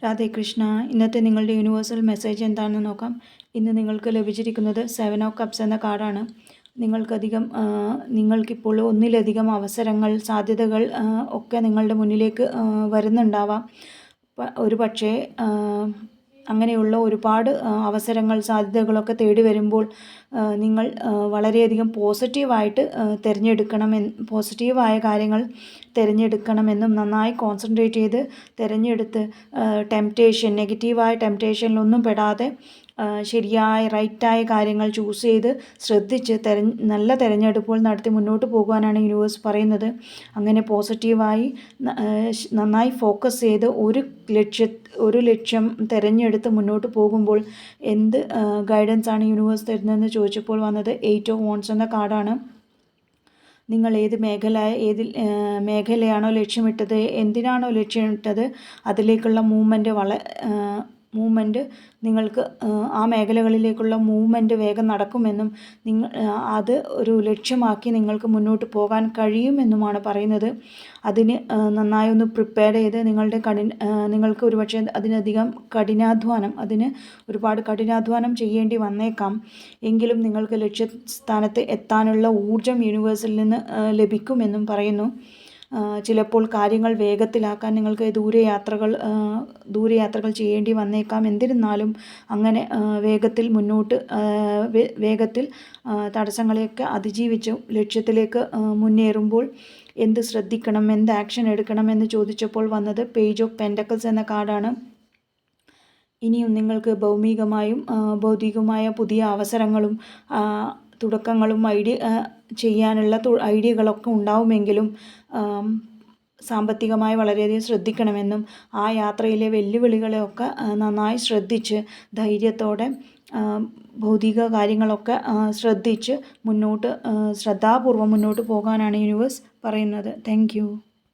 രാധേ കൃഷ്ണ. ഇന്നത്തെ നിങ്ങളുടെ universal message എന്താണെന്ന് നോക്കാം. ഇന്ന് നിങ്ങൾക്ക് ലഭിച്ചിരിക്കുന്നത് 7 ഓഫ് കപ്സ് എന്ന കാർഡാണ്. നിങ്ങൾക്കിപ്പോൾ ഒന്നിലധികം അവസരങ്ങൾ, സാധ്യതകൾ ഒക്കെ നിങ്ങളുടെ മുന്നിലേക്ക് വരുന്നുണ്ടാവാം. ഒരു പക്ഷേ അങ്ങനെയുള്ള ഒരുപാട് അവസരങ്ങൾ, സാധ്യതകളൊക്കെ തേടി വരുമ്പോൾ നിങ്ങൾ വളരെയധികം പോസിറ്റീവായിട്ട് പോസിറ്റീവായ കാര്യങ്ങൾ തിരഞ്ഞെടുക്കണമെന്നും നന്നായി കോൺസെൻട്രേറ്റ് ചെയ്ത് തിരഞ്ഞെടുത്ത് നെഗറ്റീവായ ടെംപ്റ്റേഷനിലൊന്നും പെടാതെ ശരിയായ റൈറ്റായ കാര്യങ്ങൾ ചൂസ് ചെയ്ത് ശ്രദ്ധിച്ച് നല്ല തിരഞ്ഞെടുപ്പുകൾ നടത്തി മുന്നോട്ട് പോകുവാനാണ് യൂണിവേഴ്സ് പറയുന്നത്. അങ്ങനെ പോസിറ്റീവായി നന്നായി ഫോക്കസ് ചെയ്ത് ഒരു ലക്ഷ്യം തിരഞ്ഞെടുത്ത് മുന്നോട്ട് പോകുമ്പോൾ എന്ത് ഗൈഡൻസ് ആണ് യൂണിവേഴ്സ് തരുന്നതെന്ന് ചോദിച്ചപ്പോൾ വന്നത് 8 ഓഫ് വാണ്ട്സ് എന്ന കാർഡാണ്. നിങ്ങൾ ഏത് മേഖലയാണോ ലക്ഷ്യമിട്ടത്, എന്തിനാണോ ലക്ഷ്യമിട്ടത്, അതിലേക്കുള്ള മൂവ്മെൻറ്റ് നിങ്ങൾക്ക് ആ മേഖലകളിലേക്കുള്ള മൂവ്മെൻറ്റ് വേഗം നടക്കുമെന്നും അത് ഒരു ലക്ഷ്യമാക്കി നിങ്ങൾക്ക് മുന്നോട്ട് പോകാൻ കഴിയുമെന്നുമാണ് പറയുന്നത്. അതിന് നന്നായി ഒന്ന് പ്രിപ്പയർ ചെയ്ത് നിങ്ങൾക്ക് ഒരുപക്ഷെ ഒരുപാട് കഠിനാധ്വാനം ചെയ്യേണ്ടി വന്നേക്കാം. എങ്കിലും നിങ്ങൾക്ക് ലക്ഷ്യസ്ഥാനത്ത് എത്താനുള്ള ഊർജം യൂണിവേഴ്സിൽ നിന്ന് ലഭിക്കുമെന്നും പറയുന്നു. ചിലപ്പോൾ കാര്യങ്ങൾ വേഗത്തിലാക്കാൻ നിങ്ങൾക്ക് ദൂരയാത്രകൾ ചെയ്യേണ്ടി വന്നേക്കാം. എന്നിരുന്നാലും അങ്ങനെ വേഗത്തിൽ തടസ്സങ്ങളെയൊക്കെ അതിജീവിച്ച് ലക്ഷ്യത്തിലേക്ക് മുന്നേറുമ്പോൾ എന്ത് ശ്രദ്ധിക്കണം, എന്ത് ആക്ഷൻ എടുക്കണം എന്ന് ചോദിച്ചപ്പോൾ വന്നത് പേജ് ഓഫ് പെൻറ്റക്കിൾസ് എന്ന കാർഡാണ്. ഇനിയും നിങ്ങൾക്ക് ഭൗതികമായ പുതിയ അവസരങ്ങളും തുടക്കങ്ങളും ചെയ്യാനുള്ള ഐഡിയകളൊക്കെ ഉണ്ടാവുമെങ്കിലും സാമ്പത്തികമായി വളരെയധികം ശ്രദ്ധിക്കണമെന്നും ആ യാത്രയിലെ വെല്ലുവിളികളെയൊക്കെ നന്നായി ശ്രദ്ധിച്ച് ധൈര്യത്തോടെ ഭൗതിക കാര്യങ്ങളൊക്കെ ശ്രദ്ധിച്ച് ശ്രദ്ധാപൂർവം മുന്നോട്ട് പോകാനാണ് യൂണിവേഴ്സ് പറയുന്നത്. താങ്ക്